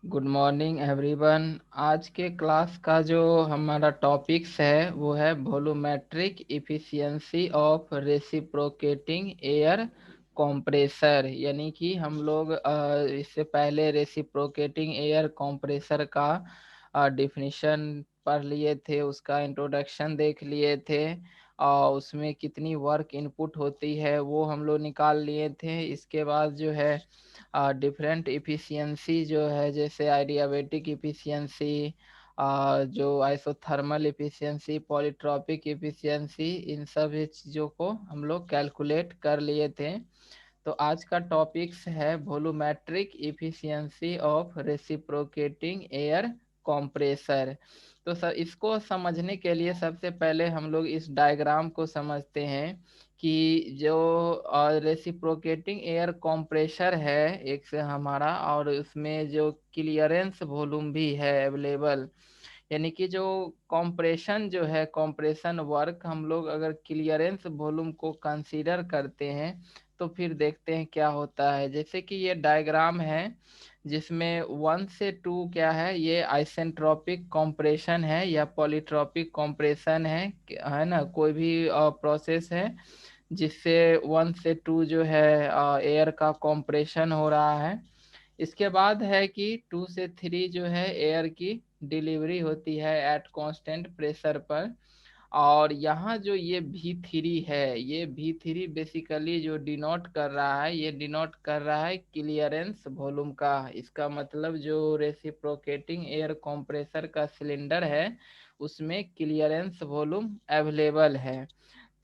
Good morning everyone. आज के class का जो हमारा टॉपिक्स है वो है volumetric efficiency of reciprocating air compressor. यानी कि हम लोग इससे पहले रेसिप्रोकेटिंग एयर कंप्रेसर का डिफिनीशन पढ़ लिए थे, उसका इंट्रोडक्शन देख लिए थे और उसमें कितनी वर्क इनपुट होती है वो हम लोग निकाल लिए थे। इसके बाद जो है डिफरेंट इफिशियंसी जो है, जैसे आइडियाबेटिक इफिशियंसी, जो आइसोथर्मल इफिशियंसी, पॉलीट्रॉपिक इफिशियंसी, इन सभी चीज़ों को हम लोग कैलकुलेट कर लिए थे। तो आज का टॉपिक्स है volumetric efficiency of reciprocating air compressor. तो सर, इसको समझने के लिए सबसे पहले हम लोग इस डायग्राम को समझते हैं कि जो रेसिप्रोकेटिंग एयर कंप्रेसर है एक से हमारा, और उसमें जो क्लियरेंस वॉल्यूम भी है अवेलेबल। यानी कि जो कंप्रेशन जो है, कंप्रेशन वर्क, हम लोग अगर क्लियरेंस वॉल्यूम को कंसीडर करते हैं तो फिर देखते हैं क्या होता है। जैसे कि ये डायग्राम है जिसमें 1 से 2 क्या है, ये आइसेंट्रोपिक कंप्रेशन है या पॉलीट्रोपिक कंप्रेशन है ना। कोई भी प्रोसेस है जिससे 1 से 2 जो है एयर का कंप्रेशन हो रहा है। इसके बाद है कि 2 से 3 जो है एयर की डिलीवरी होती है एट कांस्टेंट प्रेशर पर। और यहाँ जो ये V3 है, ये V3 बेसिकली जो डिनोट कर रहा है, ये डिनोट कर रहा है क्लियरेंस वॉल्यूम का। इसका मतलब जो रेसिप्रोकेटिंग एयर कंप्रेसर का सिलेंडर है उसमें क्लियरेंस वॉल्यूम अवेलेबल है।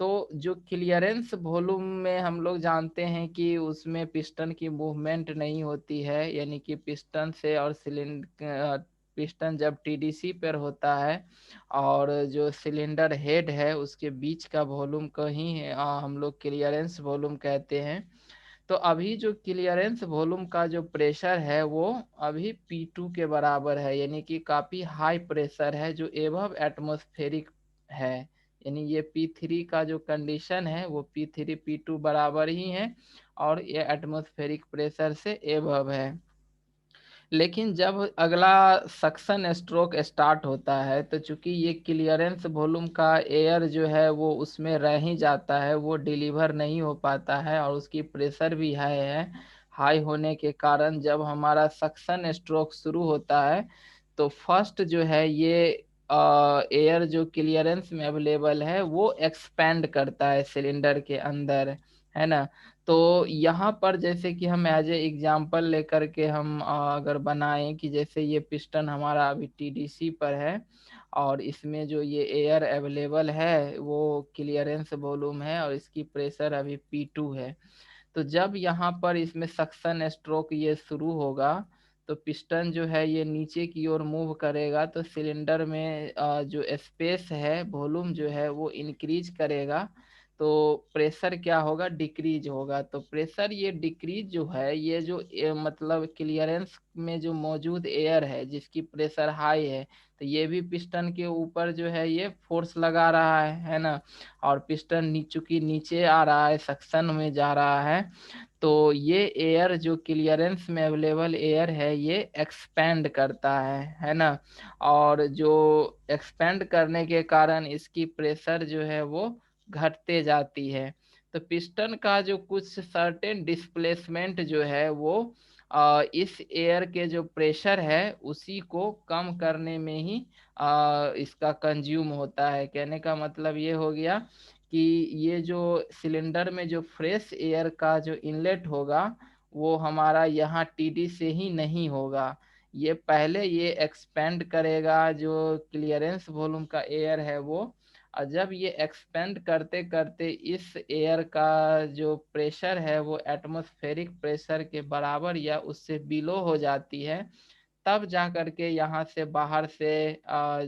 तो जो क्लियरेंस वॉल्यूम में हम लोग जानते हैं कि उसमें पिस्टन की मूवमेंट नहीं होती है। यानी कि पिस्टन से और सिलेंडर, पिस्टन जब टीडीसी पर होता है और जो सिलेंडर हेड है उसके बीच का वॉल्यूम को ही हम लोग क्लियरेंस वॉल्यूम कहते हैं। तो अभी जो क्लियरेंस वॉल्यूम का जो प्रेशर है वो अभी P2 के बराबर है, यानी कि काफ़ी हाई प्रेशर है जो एबव एटमॉस्फेरिक है। यानी ये P3 का जो कंडीशन है वो P3 P2 बराबर ही है और ये एटमॉस्फेरिक प्रेशर से एबव है। लेकिन जब अगला सक्शन स्ट्रोक स्टार्ट होता है तो चूंकि ये क्लियरेंस वॉल्यूम का एयर जो है वो उसमें रह ही जाता है, वो डिलीवर नहीं हो पाता है और उसकी प्रेशर भी हाई है। हाई होने के कारण जब हमारा सक्शन स्ट्रोक शुरू होता है तो फर्स्ट जो है ये एयर जो क्लियरेंस में अवेलेबल है वो एक्सपेंड करता है सिलेंडर के अंदर, है ना। तो यहाँ पर जैसे कि हम एज ए एग्जाम्पल लेकर के हम अगर बनाएं कि जैसे ये पिस्टन हमारा अभी टीडीसी पर है और इसमें जो ये एयर अवेलेबल है वो क्लियरेंस वॉल्यूम है और इसकी प्रेशर अभी P2 है। तो जब यहाँ पर इसमें सक्शन स्ट्रोक ये शुरू होगा तो पिस्टन जो है ये नीचे की ओर मूव करेगा तो सिलेंडर में जो स्पेस है, वॉल्यूम जो है वो इंक्रीज करेगा। तो प्रेशर क्या होगा, डिक्रीज होगा। तो प्रेशर ये डिक्रीज जो है, ये जो मतलब क्लियरेंस में जो मौजूद एयर है जिसकी प्रेशर हाई है, तो ये भी पिस्टन के ऊपर जो है ये फोर्स लगा रहा है ना। और पिस्टन चूंकि नीचे आ रहा है, सक्शन में जा रहा है, तो ये एयर जो क्लियरेंस में अवेलेबल एयर है ये एक्सपेंड करता है ना। और जो एक्सपेंड करने के कारण इसकी प्रेशर जो है वो घटते जाती है। तो पिस्टन का जो कुछ सर्टेन डिस्प्लेसमेंट जो है वो इस एयर के जो प्रेशर है उसी को कम करने में ही इसका कंज्यूम होता है। कहने का मतलब ये हो गया कि ये जो सिलेंडर में जो फ्रेश एयर का जो इनलेट होगा वो हमारा यहाँ टीडी से ही नहीं होगा। ये पहले ये एक्सपेंड करेगा जो क्लियरेंस वॉल्यूम का एयर है वो। और जब ये एक्सपेंड करते करते इस एयर का जो प्रेशर है वो एटमॉस्फेरिक प्रेशर के बराबर या उससे बिलो हो जाती है, तब जा करके यहाँ से बाहर से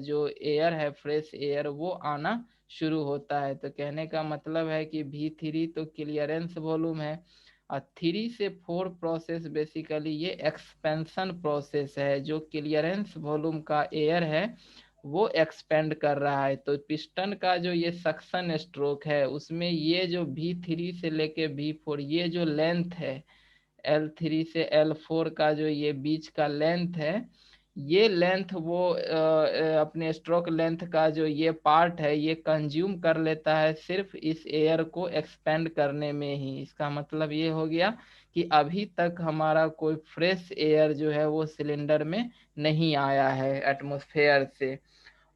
जो एयर है, फ्रेश एयर, वो आना शुरू होता है। तो कहने का मतलब है कि V3 तो क्लियरेंस वॉल्यूम है और 3 से 4 प्रोसेस बेसिकली ये एक्सपेंशन प्रोसेस है। जो क्लियरेंस वॉल्यूम का एयर है वो एक्सपेंड कर रहा है। तो पिस्टन का जो ये सक्शन स्ट्रोक है उसमें ये जो V3 से लेके V4 ये जो लेंथ है L3 से L4 का जो ये बीच का लेंथ है, ये लेंथ वो अपने स्ट्रोक लेंथ का जो ये पार्ट है ये कंज्यूम कर लेता है सिर्फ इस एयर को एक्सपेंड करने में ही। इसका मतलब ये हो गया कि अभी तक हमारा कोई फ्रेश एयर जो है वो सिलेंडर में नहीं आया है एटमॉस्फेयर से।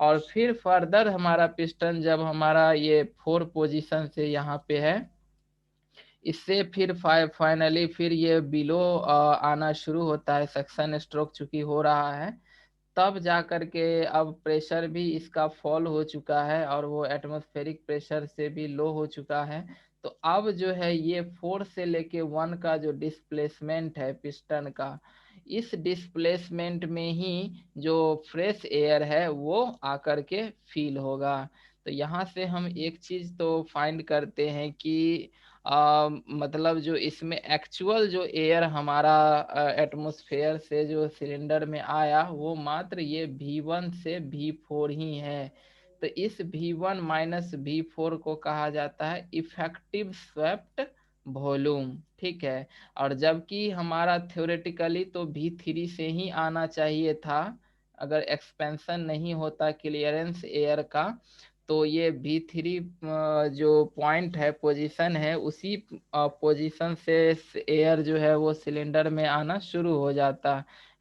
और फिर फर्दर हमारा पिस्टन जब हमारा ये 4 पोजीशन से यहाँ पे है, इससे फिर फाइनली फिर ये बिलो आना शुरू होता है, सक्शन स्ट्रोक चूंकि हो रहा है, तब जा करके अब प्रेशर भी इसका फॉल हो चुका है और वो एटमॉस्फेरिक प्रेशर से भी लो हो चुका है। तो अब जो है ये 4 से लेके 1 का जो डिस्प्लेसमेंट है पिस्टन का, इस डिस्प्लेसमेंट में ही जो फ्रेश एयर है वो आकर के फील होगा। तो यहाँ से हम एक चीज तो फाइंड करते हैं कि मतलब जो इसमें एक्चुअल जो एयर हमारा एटमॉस्फेयर से जो सिलेंडर में आया वो मात्र ये V1 से V4 ही है। तो इस V1 माइनस V4 को कहा जाता है इफेक्टिव स्वेप्ट वॉल्यूम। ठीक है। और जबकि हमारा थ्योरेटिकली तो V3 से ही आना चाहिए था, अगर एक्सपेंशन नहीं होता क्लियरेंस एयर का, तो ये V3 जो पॉइंट है, पोजीशन है, उसी पोजीशन से एयर जो है वो सिलेंडर में आना शुरू हो जाता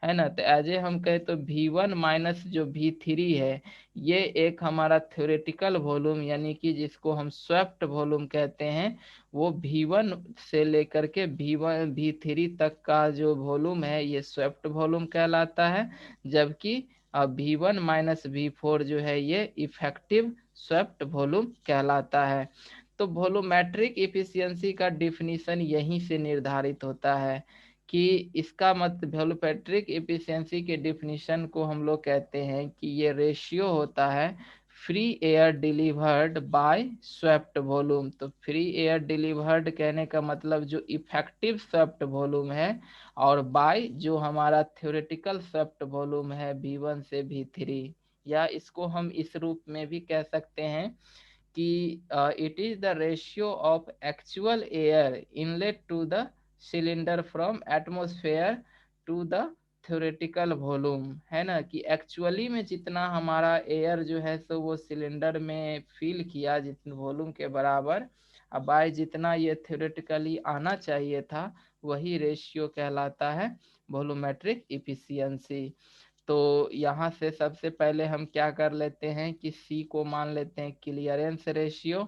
है ना। तो एज ए हम कहे तो V1 माइनस जो V3 है, ये एक हमारा थ्योरेटिकल वॉल्यूम यानी कि जिसको हम स्वेप्ट वॉल्यूम कहते हैं, वो V1 से लेकर के V3 तक का जो वॉल्यूम है ये स्वेप्ट वॉल्यूम कहलाता है। जबकि V1 माइनस V4 जो है ये इफेक्टिव स्वेप्ट वॉल्यूम कहलाता है। तो वॉल्यूमेट्रिक इफिशियंसी का डिफिनीशन यहीं से निर्धारित होता है कि इसका मतलब वॉल्यूमेट्रिक इफिशियंसी के डिफिनीशन को हम लोग कहते हैं कि ये रेशियो होता है free air delivered by swept volume. तो फ्री एयर डिलीवर्ड कहने का मतलब जो इफेक्टिव स्वेप्ट वॉल्यूम है, और बाय जो हमारा थ्योरेटिकल स्वेप्ट वॉल्यूम है V1 से V3। या इसको हम इस रूप में भी कह सकते हैं कि it is the ratio of actual air inlet to the cylinder from atmosphere to the theoretical volume. है ना, कि एक्चुअली में जितना हमारा एयर जो है सो वो सिलेंडर में फिल किया जितने वॉल्यूम के बराबर, अब बाय जितना ये थ्योरेटिकली आना चाहिए था, वही रेशियो कहलाता है वॉल्यूमेट्रिक इफिशियंसी। तो यहाँ से सबसे पहले हम क्या कर लेते हैं कि C को मान लेते हैं क्लियरेंस रेशियो।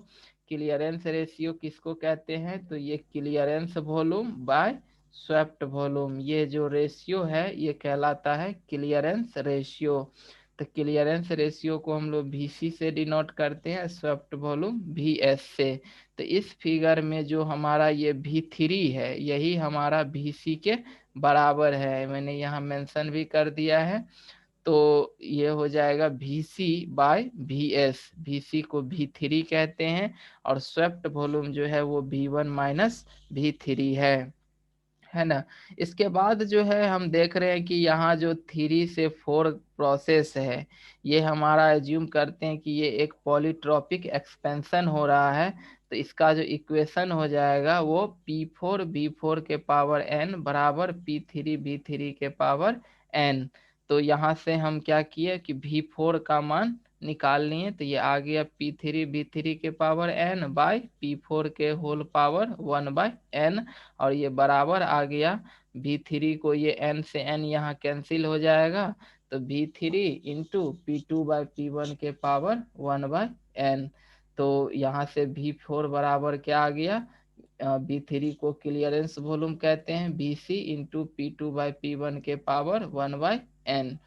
क्लियरेंस रेशियो किसको कहते हैं, तो ये clearance volume by swept volume, ये जो रेशियो है ये कहलाता है क्लियरेंस रेशियो। तो क्लियरेंस रेशियो को हम लोग VC से डिनोट करते हैं, स्वेप्ट वॉल्यूम VS से। तो इस फिगर में जो हमारा ये V3 है यही हमारा VC के बराबर है, मैंने यहाँ मेंशन भी कर दिया है। तो ये हो जाएगा VC बाय VS। VC को V3 कहते हैं और स्वेप्ट वॉल्यूम जो है वो V1 माइनस V3 है ना। इसके बाद जो है हम देख रहे हैं कि यहाँ जो 3 से 4 प्रोसेस है, ये हमारा एज्यूम करते हैं कि ये एक पॉलीट्रॉपिक एक्सपेंशन हो रहा है। तो इसका जो इक्वेशन हो जाएगा वो P4 V4 के पावर n बराबर P3 V3 के पावर n। तो यहाँ से हम क्या किए कि V4 का मान निकाल लिए, तो ये आ गया P3 V3 के पावर n बाय P4 के होल पावर 1/n। और ये बराबर आ गया V3 को, ये n से n यहाँ कैंसिल हो जाएगा, तो V3 इंटू P2/P1 के पावर 1/n। तो यहाँ से V4 बराबर क्या आ गया, V3 को क्लियरेंस वॉल्यूम कहते हैं, VC इंटू P2/P1 के पावर 1/n।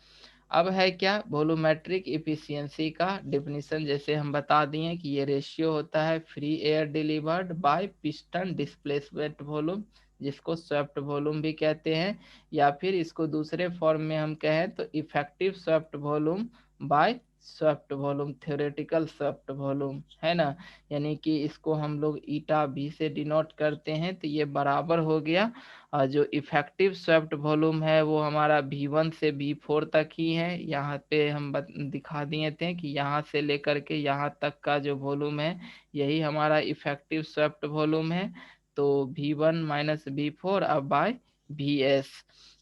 अब है क्या वॉल्यूमेट्रिक इफिशियंसी का डिफिनीशन, जैसे हम बता दिए कि ये रेशियो होता है free air delivered by piston displacement volume, जिसको स्वेप्ट वॉल्यूम भी कहते हैं, या फिर इसको दूसरे फॉर्म में हम कहें तो effective swept volume by swept volume, theoretical swept volume, है ना। यानी कि इसको हम लोग ईटा V से डिनोट करते हैं। तो ये बराबर हो गया, जो इफेक्टिव स्वेप्ट वॉल्यूम है वो हमारा V1 से V4 तक ही है। यहाँ पे हम दिखा दिए थे कि यहाँ से लेकर के यहाँ तक का जो वॉल्यूम है यही हमारा इफेक्टिव स्वेप्ट वॉल्यूम है। तो V1 माइनस V4 अब बाय Vs।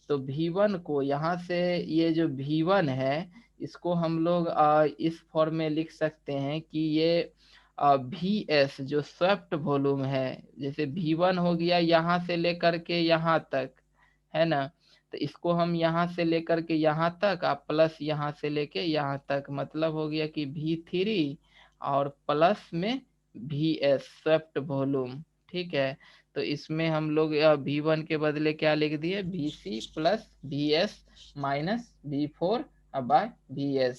तो V1 को यहाँ से, ये जो V1 है इसको हम लोग इस फॉर्म में लिख सकते हैं कि ये Vs जो स्वेप्ट वॉल्यूम है, जैसे V1 हो गया यहाँ से लेकर के यहाँ तक, है ना। तो इसको हम यहाँ से लेकर के यहाँ तक, आप प्लस यहाँ से लेके यहाँ तक, मतलब हो गया कि V3 और प्लस में Vs स्वेप्ट वॉल्यूम। ठीक है, तो इसमें हम लोग V1 के बदले क्या लिख दिए, Vc plus Vs minus V4 by Vs।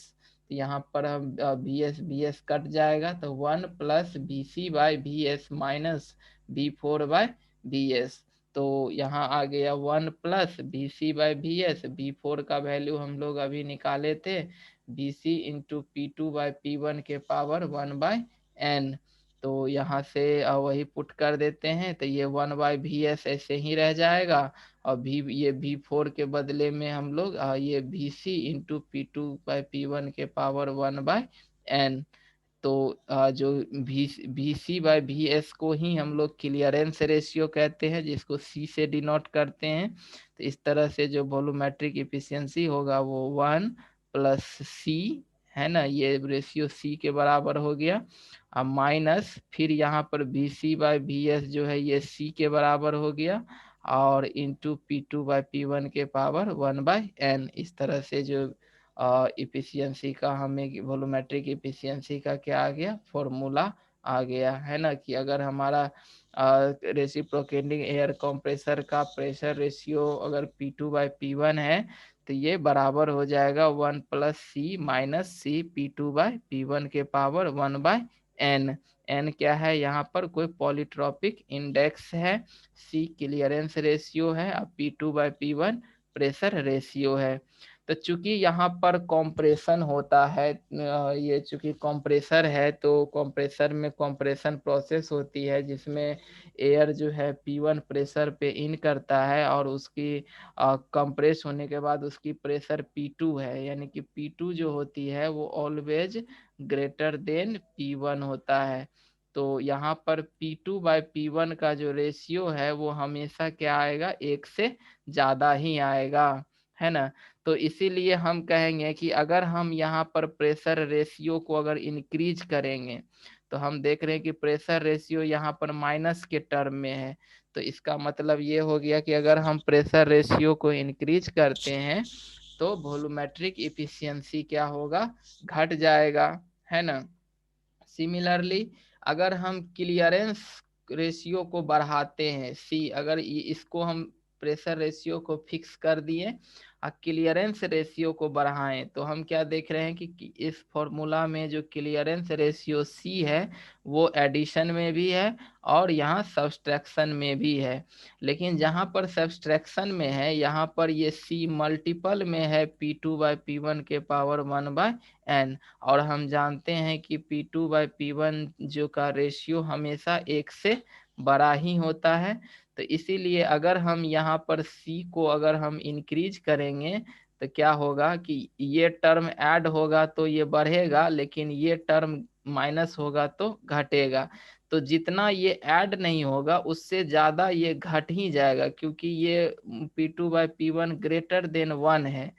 तो यहाँ पर हम Vs कट जाएगा, तो 1 plus Vc by Vs minus V4 by Vs। तो यहाँ आ गया 1 plus Vc by Vs। V4 का वैल्यू हम लोग अभी निकाले थे, Vc into P2 bye P1 के पावर 1 बाय n। तो यहाँ से वही पुट कर देते हैं, तो ये 1 बाय Vs ऐसे ही रह जाएगा, और ये V4 के बदले में हम लोग ये Vc into P2 bye P1 के पावर 1 बाय n। तो जो Vc बाय Vs को ही हम लोग क्लियरेंस रेशियो कहते हैं, जिसको C से डिनोट करते हैं। तो इस तरह से जो वॉल्यूमेट्रिक इफिशियंसी होगा वो 1 प्लस C, है ना, ये रेशियो C के बराबर हो गया। अब माइनस फिर यहाँ पर Vc बाय Vs जो है ये C के बराबर हो गया, और इंटू P2 बाय P1 के पावर 1 बाय n। इस तरह से जो इफिशियंसी का, हमें वॉल्यूमेट्रिक इफिशियंसी का क्या आ गया, फॉर्मूला आ गया, है ना, कि अगर हमारा रेसिप्रोकेटिंग एयर कंप्रेसर का प्रेशर रेशियो अगर P2 बाय P1 है, तो ये बराबर हो जाएगा 1 प्लस सी माइनस सी P2 बाय P1 के पावर 1 बाय n। n क्या है, यहाँ पर कोई पॉलीट्रॉपिक इंडेक्स है, C क्लियरेंस रेशियो है, और P2 bye P1 pressure ratio है। तो चूंकि यहाँ पर कॉम्प्रेशन होता है, ये चूंकि कंप्रेसर है, तो कंप्रेसर में कंप्रेशन प्रोसेस होती है, जिसमें एयर जो है P1 प्रेशर पे इन करता है, और उसकी कंप्रेस होने के बाद उसकी प्रेशर P2 है, यानी कि P2 जो होती है वो ऑलवेज ग्रेटर देन P1 होता है। तो यहाँ पर P2 बाय P1 का जो रेशियो है वो हमेशा क्या आएगा, एक से ज्यादा ही आएगा, है ना। तो इसीलिए हम कहेंगे कि अगर हम यहाँ पर प्रेशर रेशियो को अगर इंक्रीज करेंगे, तो हम देख रहे हैं कि प्रेशर रेशियो यहाँ पर माइनस के टर्म में है। तो इसका मतलब ये हो गया कि अगर हम प्रेशर रेशियो को इंक्रीज करते हैं तो वॉल्यूमेट्रिक इफिशियंसी क्या होगा, घट जाएगा, है ना। सिमिलरली अगर हम क्लियरेंस रेशियो को बढ़ाते हैं, सी, अगर इसको हम प्रेशर रेशियो को फिक्स कर दिए और क्लियरेंस रेशियो को बढ़ाएं, तो हम क्या देख रहे हैं कि इस फॉर्मूला में जो क्लियरेंस रेशियो सी है वो एडिशन में भी है और यहाँ सब्सट्रैक्शन में भी है। लेकिन जहाँ पर सब्सट्रैक्शन में है, यहाँ पर ये सी मल्टीपल में है P2 बाय P1 के पावर 1 बाय n। और हम जानते हैं कि P2 बाय P1 जो का रेशियो हमेशा एक से बड़ा ही होता है। तो इसीलिए अगर हम यहाँ पर C को अगर हम इंक्रीज करेंगे तो क्या होगा कि ये टर्म ऐड होगा तो ये बढ़ेगा, लेकिन ये टर्म माइनस होगा तो घटेगा। तो जितना ये ऐड नहीं होगा उससे ज्यादा ये घट ही जाएगा, क्योंकि ये P2 bye P1 greater than 1 है।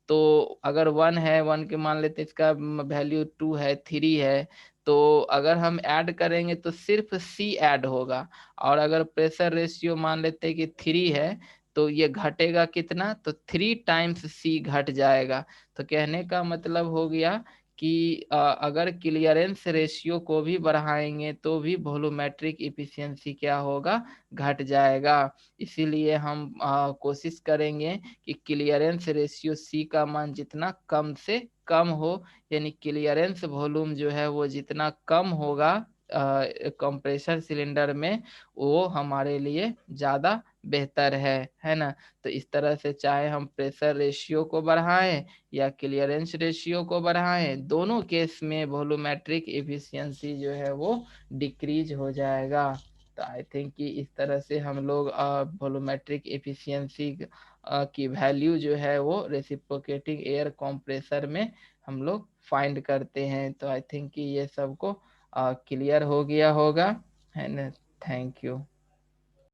तो अगर 1 है, 1 के मान लेते इसका वैल्यू 2 है, 3 है, तो अगर हम ऐड करेंगे तो सिर्फ C ऐड होगा। और अगर प्रेशर रेशियो मान लेते हैं कि 3 है, तो ये घटेगा कितना, तो 3 टाइम्स C घट जाएगा। तो कहने का मतलब हो गया कि अगर क्लियरेंस रेशियो को भी बढ़ाएंगे तो भी वॉल्यूमेट्रिक इफिशियंसी क्या होगा, घट जाएगा। इसीलिए हम कोशिश करेंगे कि क्लियरेंस रेशियो C का मान जितना कम से कम हो, यानी क्लियरेंस वॉल्यूम जो है वो जितना कम होगा कंप्रेसर सिलेंडर में, वो हमारे लिए ज़्यादा बेहतर है ना। तो इस तरह से चाहे हम प्रेशर रेशियो को बढ़ाएं या क्लियरेंस रेशियो को बढ़ाएं, दोनों केस में वॉल्यूमेट्रिक एफिशिएंसी जो है वो डिक्रीज हो जाएगा। तो आई थिंक कि इस तरह से हम लोग वॉल्यूमेट्रिक एफिशिएंसी की वैल्यू जो है वो रेसिप्रोकेटिंग एयर कंप्रेसर में हम लोग फाइंड करते हैं। तो आई थिंक कि ये सबको क्लियर हो गया होगा, है ना। Thank you.